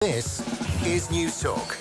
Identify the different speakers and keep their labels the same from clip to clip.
Speaker 1: This is News Talk.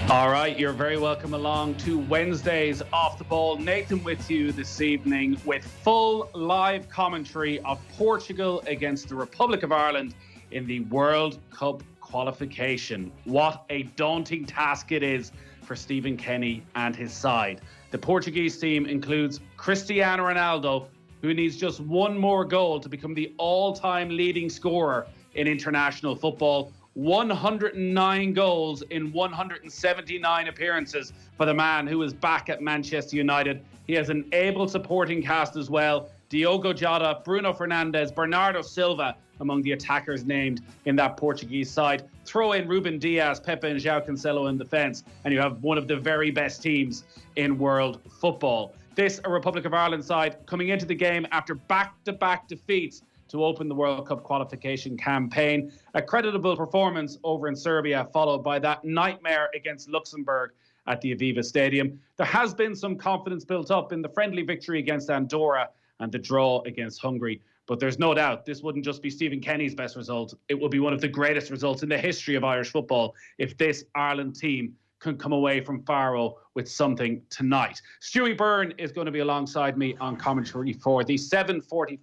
Speaker 2: All right, you're very welcome along to Wednesdays Off the Ball. Nathan with you this evening with full live commentary of Portugal against the Republic of Ireland in the World Cup qualification. What a daunting task it is for Stephen Kenny and his side. The Portuguese team includes Cristiano Ronaldo, who needs just one more goal to become the all-time leading scorer in international football. 109 goals in 179 appearances for the man who is back at Manchester United. He has an able supporting cast as well. Diogo Jota, Bruno Fernandes, Bernardo Silva among the attackers named in that Portuguese side. Throw in Ruben Dias, Pepe and João Cancelo in defence, and you have one of the very best teams in world football. This a Republic of Ireland side coming into the game after back-to-back defeats to open the World Cup qualification campaign. A creditable performance over in Serbia, followed by that nightmare against Luxembourg at the Aviva Stadium. There has been some confidence built up in the friendly victory against Andorra and the draw against Hungary. But there's no doubt this wouldn't just be Stephen Kenny's best result. It would be one of the greatest results in the history of Irish football if this Ireland team can come away from Faro with something tonight. Stewie Byrne is going to be alongside me on commentary for the 7:45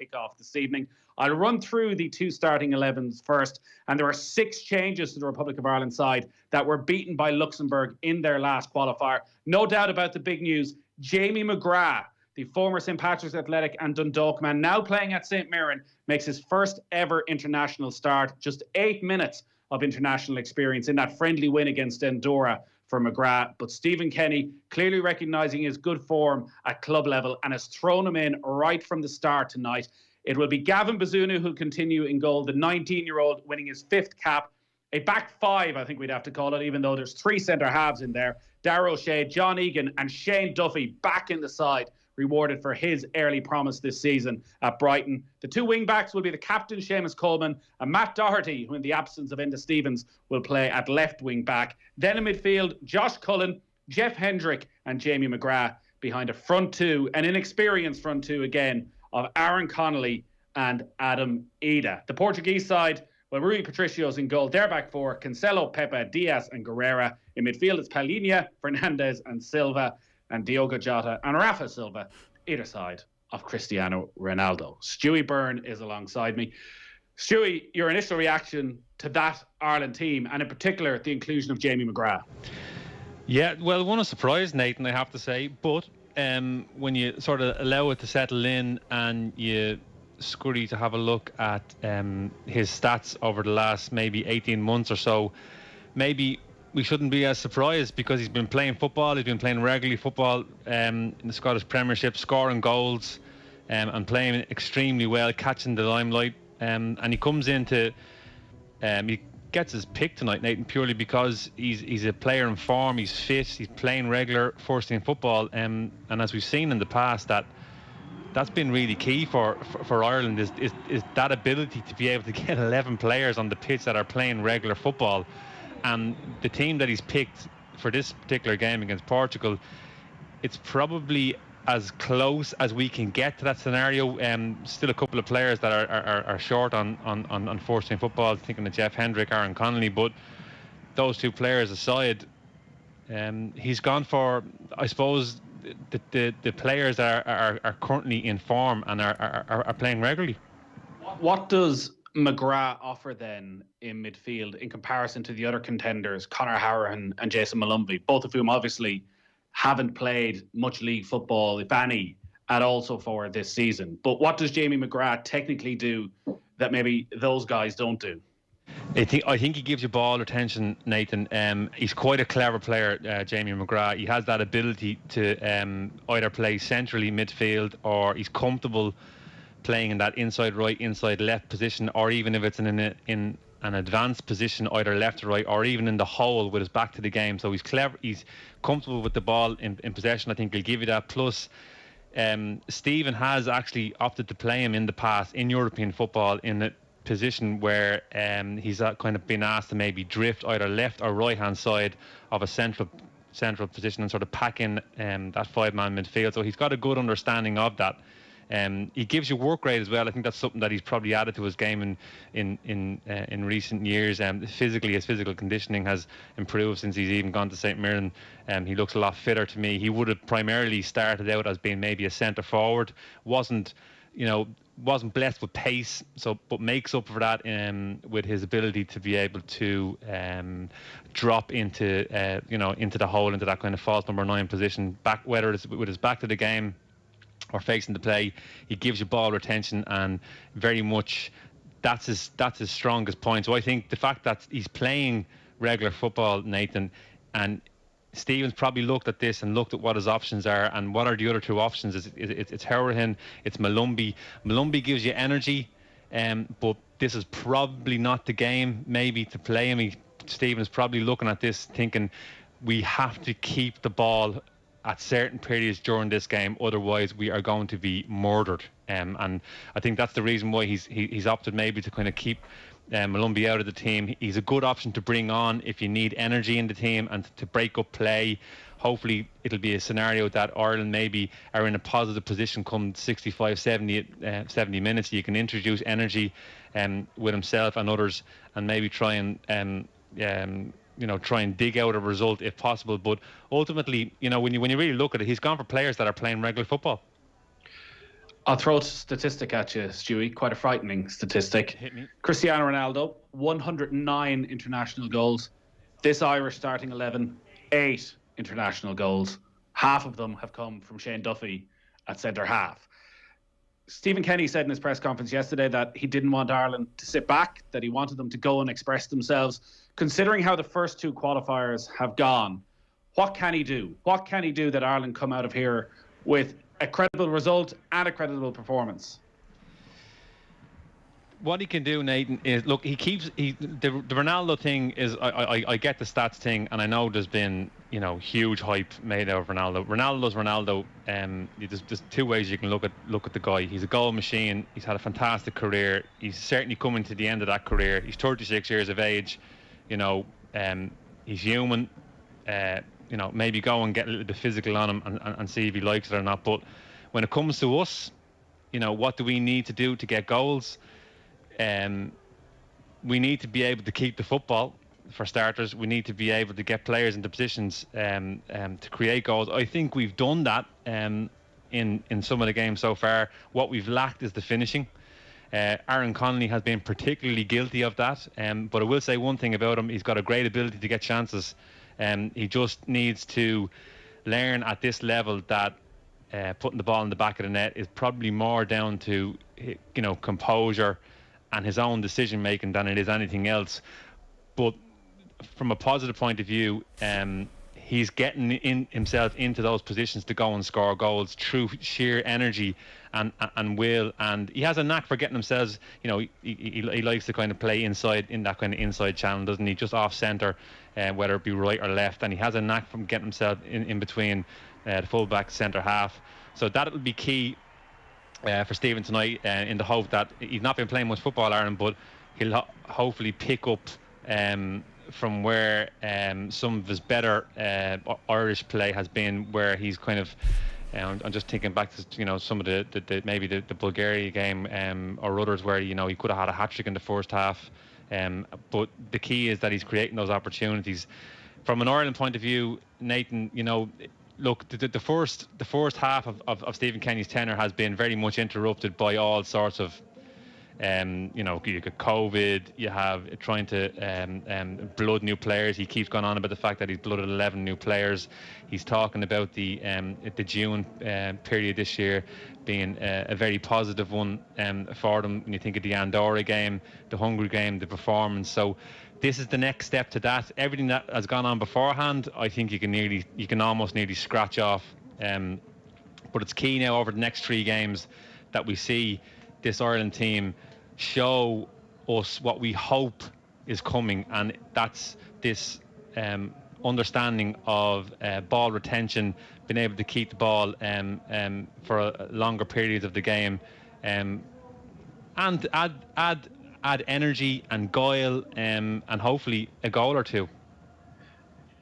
Speaker 2: kickoff this evening. I'll run through the two starting 11s first, and there are 6 changes to the Republic of Ireland side that were beaten by Luxembourg in their last qualifier. No doubt about the big news. Jamie McGrath, the former St. Patrick's Athletic and Dundalk man, now playing at St. Mirren, makes his first ever international start. Just 8 minutes of international experience in that friendly win against Andorra for McGrath. But Stephen Kenny, clearly recognising his good form at club level, and has thrown him in right from the start tonight. It will be Gavin Bazunu who'll continue in goal, the 19-year-old winning his 5th cap. A back 5, I think we'd have to call it, even though there's 3 centre-halves in there. Darragh O'Shea, John Egan and Shane Duffy back in the side, rewarded for his early promise this season at Brighton. The 2 wing-backs will be the captain, Seamus Coleman, and Matt Doherty, who in the absence of Enda Stevens will play at left wing-back. Then in midfield, Josh Cullen, Jeff Hendrick and Jamie McGrath behind a front 2, an inexperienced front 2 again, of Aaron Connolly and Adam Ida. The Portuguese side, well, Rui Patricio's in goal. Their back 4, Cancelo, Pepe, Diaz and Guerrera. In midfield, it's Palhinha, Fernandes and Silva, and Diogo Jota and Rafa Silva, either side of Cristiano Ronaldo. Stewie Byrne is alongside me. Stewie, your initial reaction to that Ireland team, and in particular, the inclusion of Jamie McGrath?
Speaker 3: Yeah, well, one is surprised, Nathan, I have to say, but when you sort of allow it to settle in and you scurry to have a look at his stats over the last maybe 18 months or so, maybe we shouldn't be as surprised, because he's been playing football, he's been playing regularly football in the Scottish Premiership, scoring goals and playing extremely well, catching the limelight. And he comes into, he gets his pick tonight, Nathan, purely because he's a player in form, he's fit, he's playing regular first team football. And as we've seen in the past, that's been really key for Ireland is that ability to be able to get 11 players on the pitch that are playing regular football. And the team that he's picked for this particular game against Portugal, it's probably as close as we can get to that scenario. Still a couple of players that are short on first team football, thinking of Jeff Hendrick, Aaron Connolly, but those 2 players aside, he's gone for, I suppose, the players that are currently in form and are playing regularly.
Speaker 2: What does McGrath offer then in midfield in comparison to the other contenders, Conor Hourihane and Jason Malumbi, both of whom obviously haven't played much league football, if any, at all so far this season? But what does Jamie McGrath technically do that maybe those guys don't do?
Speaker 3: I think he gives you ball attention, Nathan. He's quite a clever player, Jamie McGrath. He has that ability to either play centrally midfield, or he's comfortable playing in that inside right, inside left position, or even if it's in an advanced position, either left or right, or even in the hole with his back to the game. So he's clever, he's comfortable with the ball in possession. I think he'll give you that. Plus, Stephen has actually opted to play him in the past in European football in a position where he's kind of been asked to maybe drift either left or right hand side of a central position and sort of pack in that 5-man midfield. So he's got a good understanding of that. He gives you work rate as well. I think that's something that he's probably added to his game in recent years. Physically, his physical conditioning has improved since he's even gone to St Mirren. He looks a lot fitter to me. He would have primarily started out as being maybe a centre forward. Wasn't blessed with pace, but makes up for that with his ability to be able to drop into the hole, into that kind of false number 9 position, back, whether it's with his back to the game or facing the play. He gives you ball retention, and very much that's his strongest point. So I think the fact that he's playing regular football, Nathan, and Stevens probably looked at this and looked at what his options are, and what are the other 2 options? It's Howrahan, it's Malumbi. Malumbi gives you energy, but this is probably not the game maybe to play him. Stevens probably looking at this thinking we have to keep the ball at certain periods during this game, otherwise we are going to be murdered. And I think that's the reason why he's opted maybe to kind of keep Malumbi out of the team. He's a good option to bring on if you need energy in the team and to break up play. Hopefully it'll be a scenario that Ireland maybe are in a positive position come 65, 70 minutes. You can introduce energy with himself and others, and maybe try and dig out a result if possible. But ultimately, when you really look at it, he's gone for players that are playing regular football.
Speaker 2: I'll throw a statistic at you, Stewie. Quite a frightening statistic.
Speaker 3: Hit me.
Speaker 2: Cristiano Ronaldo, 109 international goals. This Irish starting 11, 8 international goals. Half of them have come from Shane Duffy at centre half. Stephen Kenny said in his press conference yesterday that he didn't want Ireland to sit back, that he wanted them to go and express themselves. Considering how the first 2 qualifiers have gone, what can he do? What can he do that Ireland come out of here with a credible result and a credible performance?
Speaker 3: What he can do, Nathan, is look. The Ronaldo thing is. I get the stats thing, and I know there's been huge hype made out of Ronaldo. Ronaldo's Ronaldo. There's 2 ways you can look at the guy. He's a goal machine. He's had a fantastic career. He's certainly coming to the end of that career. He's 36 years of age. He's human. Maybe go and get a little bit physical on him and see if he likes it or not. But when it comes to us, what do we need to do to get goals? We need to be able to keep the football, for starters. We need to be able to get players into positions to create goals. I think we've done that in some of the games so far. What we've lacked is the finishing. Aaron Connolly has been particularly guilty of that. But I will say one thing about him: he's got a great ability to get chances. He just needs to learn at this level that putting the ball in the back of the net is probably more down to composure and his own decision making than it is anything else. But from a positive point of view, he's getting himself into those positions to go and score goals through sheer energy and will, and he has a knack for getting himself. He likes to kind of play inside in that kind of inside channel, doesn't he? Just off centre, whether it be right or left, and he has a knack from getting himself in between the full back, centre half. So that will be key for Stephen tonight, in the hope that he's not been playing much football, Aaron, but he'll hopefully pick up from where some of his better Irish play has been, where he's kind of I'm just thinking back to some of the maybe the Bulgaria game or others where he could have had a hat-trick in the first half, but the key is that he's creating those opportunities. From an Ireland point of view, Nathan, look, the first half of Stephen Kenny's tenure has been very much interrupted by all sorts of you got COVID, you have trying to blood new players. He keeps going on about the fact that he's blooded 11 new players. He's talking about the June period this year being a very positive one for them. When you think of the Andorra game, the Hungary game, the performance. So this is the next step to that. Everything that has gone on beforehand, I think you can almost nearly scratch off. But it's key now over the next 3 games that we see this Ireland team show us what we hope is coming, and that's this understanding of ball retention, being able to keep the ball for longer periods of the game, and add energy and guile, and hopefully a goal or 2.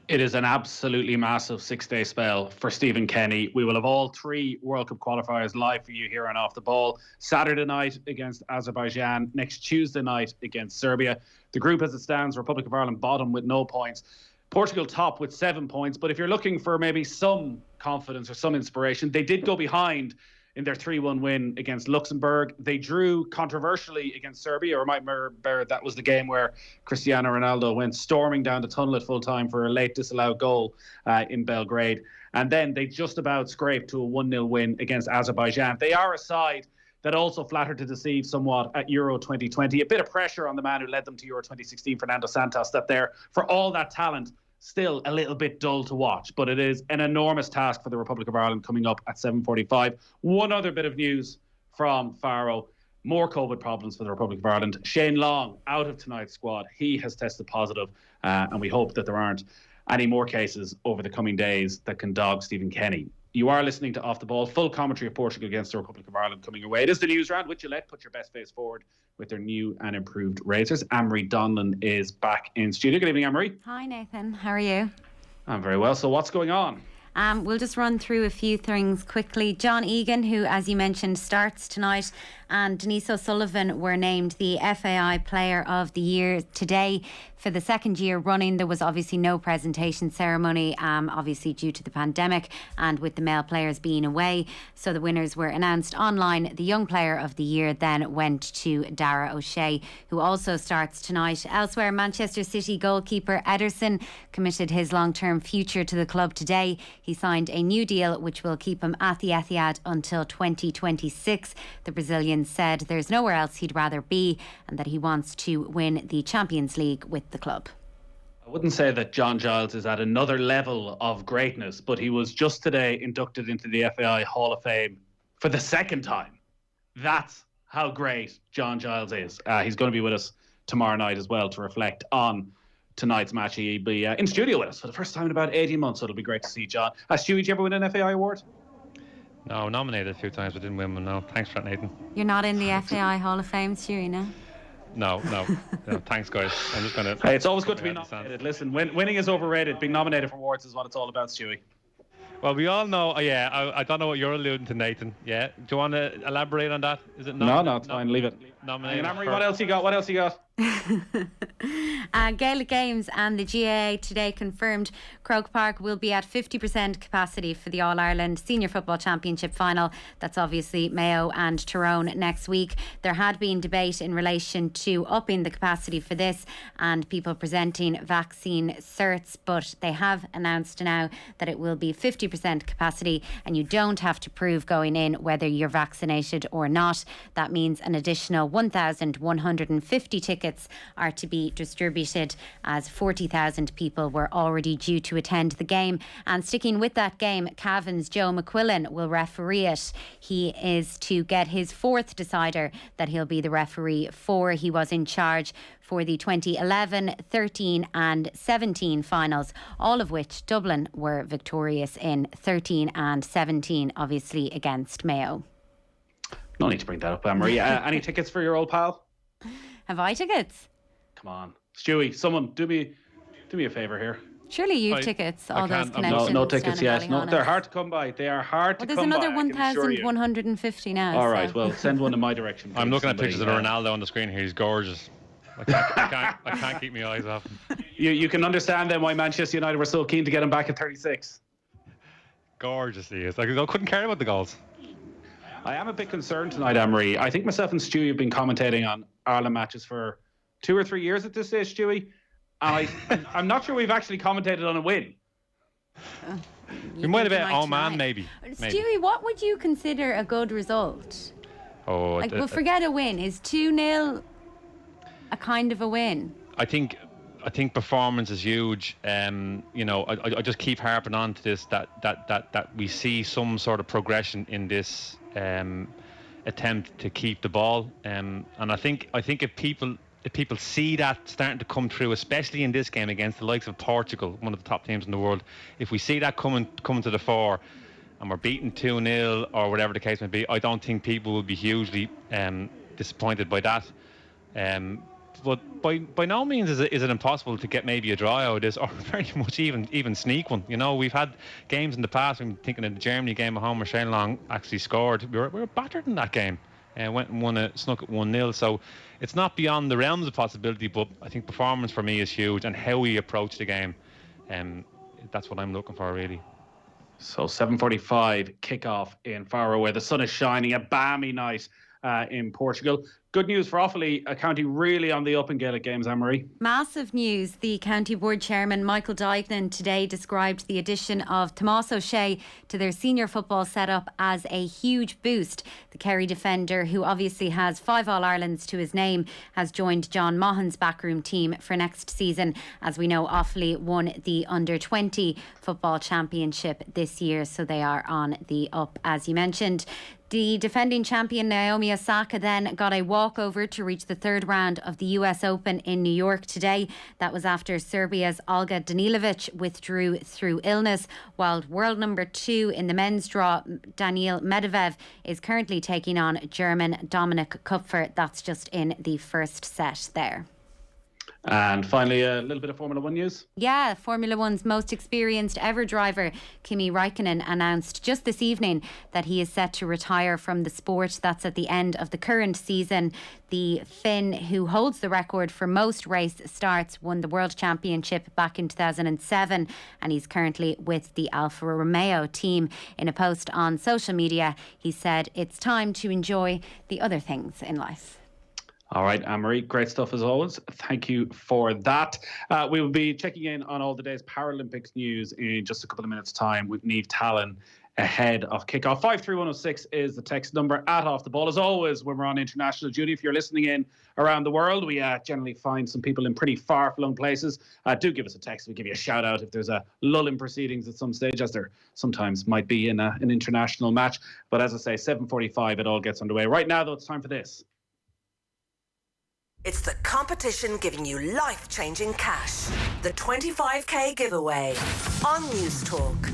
Speaker 2: It is an absolutely massive 6-day spell for Stephen Kenny. We will have all 3 World Cup qualifiers live for you here on Off the Ball. Saturday night against Azerbaijan, next Tuesday night against Serbia. The group as it stands, Republic of Ireland bottom with no points. Portugal top with 7 points. But if you're looking for maybe some confidence or some inspiration, they did go behind in their 3-1 win against Luxembourg. They drew controversially against Serbia, or might remember that was the game where Cristiano Ronaldo went storming down the tunnel at full time for a late disallowed goal in Belgrade. And then they just about scraped to a 1-0 win against Azerbaijan. They are a side that also flattered to deceive somewhat at Euro 2020. A bit of pressure on the man who led them to Euro 2016, Fernando Santos, that there, for all that talent, still a little bit dull to watch, but it is an enormous task for the Republic of Ireland coming up at 7:45. One other bit of news from Faro: more COVID problems for the Republic of Ireland. Shane Long out of tonight's squad. He has tested positive, and we hope that there aren't any more cases over the coming days that can dog Stephen Kenny. You are listening to Off the Ball, full commentary of Portugal against the Republic of Ireland coming your way. It is the news round with Gillette. Put your best face forward with their new and improved razors. Anne-Marie Donlan is back in studio. Good evening, Anne-Marie.
Speaker 4: Hi, Nathan. How are you?
Speaker 2: I'm very well. So what's going on?
Speaker 4: We'll just run through a few things quickly. John Egan, who, as you mentioned, starts tonight, and Denise O'Sullivan were named the FAI Player of the Year today. For the second year running, there was obviously no presentation ceremony, obviously due to the pandemic and with the male players being away. So the winners were announced online. The Young Player of the Year then went to Dara O'Shea, who also starts tonight. Elsewhere, Manchester City goalkeeper Ederson committed his long-term future to the club today. He signed a new deal which will keep him at the Etihad until 2026. The Brazilian said there's nowhere else he'd rather be and that he wants to win the Champions League with the club.
Speaker 2: I wouldn't say that John Giles is at another level of greatness, but he was just today inducted into the FAI Hall of Fame for the second time. That's how great John Giles is. He's going to be with us tomorrow night as well to reflect on tonight's match. He'll be in studio with us for the first time in about 18 months, so it'll be great to see John. Stewie, did you ever win an FAI award?
Speaker 3: No, nominated a few times, but didn't win one. No, thanks for that, Nathan.
Speaker 4: You're not in the FAI Hall of Fame, Stewie, no?
Speaker 3: No, thanks, guys. I'm just going to...
Speaker 2: Hey, it's always good to be nominated. Listen, winning is overrated. Being nominated for awards is what it's all about, Stewie.
Speaker 3: Well, we all know, I don't know what you're alluding to, Nathan. Yeah, do you want to elaborate on that? Is it
Speaker 2: no, it's fine, leave it.
Speaker 3: Nominated.
Speaker 2: Anne-Marie, what else you got?
Speaker 4: Gaelic Games and the GAA today confirmed Croke Park will be at 50% capacity for the All-Ireland Senior Football Championship final. That's obviously Mayo and Tyrone next week. There had been debate in relation to upping the capacity for this and people presenting vaccine certs, but they have announced now that it will be 50% capacity and you don't have to prove going in whether you're vaccinated or not. That means an additional 1,150 tickets are to be distributed, as 40,000 people were already due to attend the game. And sticking with that game, Cavan's Joe McQuillan will referee it. He is to get his 4th decider that he'll be the referee for. He was in charge for the 2011, 13 and 17 finals, all of which Dublin were victorious in, 13 and 17 obviously against Mayo.
Speaker 2: No need to bring that up, Anne-Marie. Any tickets for your old pal?
Speaker 4: Have I tickets?
Speaker 2: Come on. Stewie, someone do me a favour here.
Speaker 4: Surely you've tickets, all those connections.
Speaker 2: No tickets yet. No, they're hard to come by. They are hard to come by.
Speaker 4: There's another 1,150 now.
Speaker 2: All right, well, send one in my direction.
Speaker 3: I'm looking at pictures of Ronaldo on the screen here. He's gorgeous. I can't keep my eyes off him.
Speaker 2: You can understand then why Manchester United were so keen to get him back at 36.
Speaker 3: Gorgeous he is. I couldn't care about the goals.
Speaker 2: I am a bit concerned tonight, Anne-Marie. I think myself and Stewie have been commentating on Ireland matches for 2 or 3 years at this stage, Stewie. And I'm not sure we've actually commentated on a win.
Speaker 3: We might have been Oman, maybe.
Speaker 4: Stewie, what would you consider a good result?
Speaker 3: Well,
Speaker 4: forget a win. Is 2-0 a kind of a win?
Speaker 3: I think performance is huge. I just keep harping on to this that we see some sort of progression in this attempt to keep the ball. And I think if people see that starting to come through, especially in this game against the likes of Portugal, one of the top teams in the world, if we see that coming to the fore and we're beaten 2-0 or whatever the case may be, I don't think people will be hugely disappointed by that. But by no means is it impossible to get maybe a draw out of this, or very much even sneak one. You know, we've had games in the past. I'm thinking of the Germany game at home where Shane Long actually scored. We were battered in that game and went and snuck at 1-0. So it's not beyond the realms of possibility. But I think performance for me is huge, and how we approach the game. That's what I'm looking for, really.
Speaker 2: So 7:45 kickoff in Faro, where the sun is shining, a balmy night in Portugal. Good news for Offaly, a county really on the up in Gaelic games, Anne-Marie.
Speaker 4: Massive news. The County Board Chairman Michael Duignan today described the addition of Tomás O'Shea to their senior football setup as a huge boost. The Kerry defender, who obviously has 5 All-Irelands to his name, has joined John Mahon's backroom team for next season. As we know, Offaly won the Under-20 football championship this year, so they are on the up, as you mentioned. The defending champion Naomi Osaka then got a walkover to reach the 3rd round of the US Open in New York today. That was after Serbia's Olga Danilovic withdrew through illness, while world number 2 in the men's draw, Daniil Medvedev, is currently taking on German Dominik Kupfer. That's just in the first set there.
Speaker 2: And finally, a little bit of Formula 1 news.
Speaker 4: Yeah, Formula 1's most experienced ever driver, Kimi Räikkönen, announced just this evening that he is set to retire from the sport. That's at the end of the current season. The Finn, who holds the record for most race starts, won the World Championship back in 2007, and he's currently with the Alfa Romeo team. In a post on social media, he said it's time to enjoy the other things in life.
Speaker 2: All right, Anne-Marie, great stuff as always. Thank you for that. We will be checking in on all the day's Paralympics news in just a couple of minutes' time with Niamh Talon ahead of kickoff. 53106 is the text number at Off the Ball. As always, when we're on international duty, if you're listening in around the world, we generally find some people in pretty far-flung places. Do give us a text. We'll give you a shout-out if there's a lull in proceedings at some stage, as there sometimes might be in an international match. But as I say, 7:45, it all gets underway. Right now, though, it's time for this.
Speaker 5: It's the competition giving you life-changing cash. The 25k giveaway on News Talk.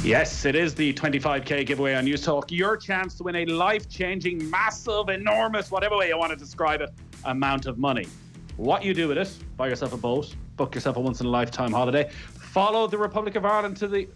Speaker 2: Yes, it is the 25k giveaway on News Talk. Your chance to win a life-changing, massive, enormous, whatever way you want to describe it, amount of money. What you do with it, buy yourself a boat, book yourself a once-in-a-lifetime holiday, follow the Republic of Ireland to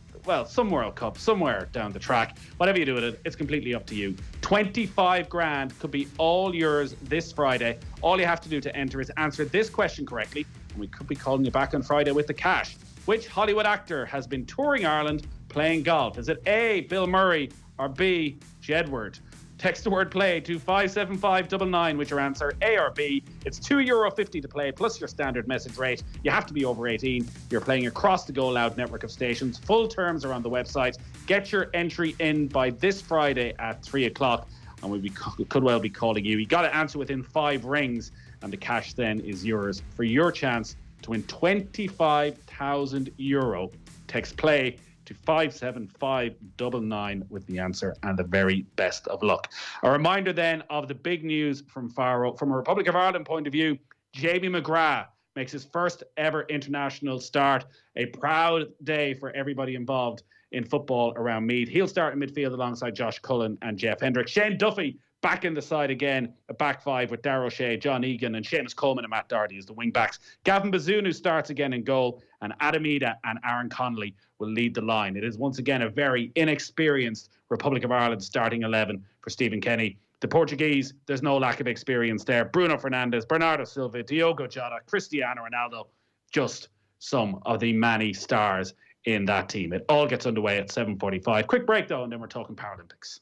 Speaker 2: some World Cup, somewhere down the track. Whatever you do with it, it's completely up to you. 25 grand could be all yours this Friday. All you have to do to enter is answer this question correctly, and we could be calling you back on Friday with the cash. Which Hollywood actor has been touring Ireland playing golf? Is it A, Bill Murray, or B, Jedward? Text the word play to 57599 with your answer, A or B. It's €2.50 to play, plus your standard message rate. You have to be over 18. You're playing across the Go Loud network of stations. Full terms are on the website. Get your entry in by this Friday at 3 o'clock, and we could well be calling you. You got to answer within 5 rings, and the cash then is yours for your chance to win €25,000. Text play to 57599 with the answer, and the very best of luck. A reminder then of the big news from Faro. From a Republic of Ireland point of view, Jamie McGrath makes his first ever international start. A proud day for everybody involved in football around Meath. He'll start in midfield alongside Josh Cullen and Jeff Hendrick. Shane Duffy back in the side again, a back 5 with Darragh O'Shea, John Egan and Seamus Coleman and Matt Doherty as the wing backs. Gavin Bazunu starts again in goal, and Adam Ida and Aaron Connolly will lead the line. It is once again a very inexperienced Republic of Ireland starting 11 for Stephen Kenny. The Portuguese, there's no lack of experience there. Bruno Fernandes, Bernardo Silva, Diogo Jota, Cristiano Ronaldo, just some of the many stars in that team. It all gets underway at 7:45. Quick break though, and then we're talking Paralympics.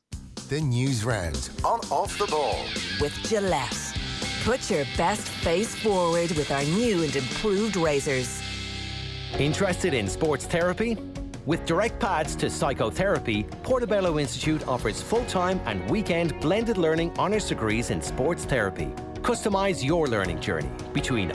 Speaker 1: The News Round on Off the Ball.
Speaker 5: With Gillette. Put your best face forward with our new and improved razors.
Speaker 6: Interested in sports therapy? With direct paths to psychotherapy, Portobello Institute offers full-time and weekend blended learning honours degrees in sports therapy. Customise your learning journey between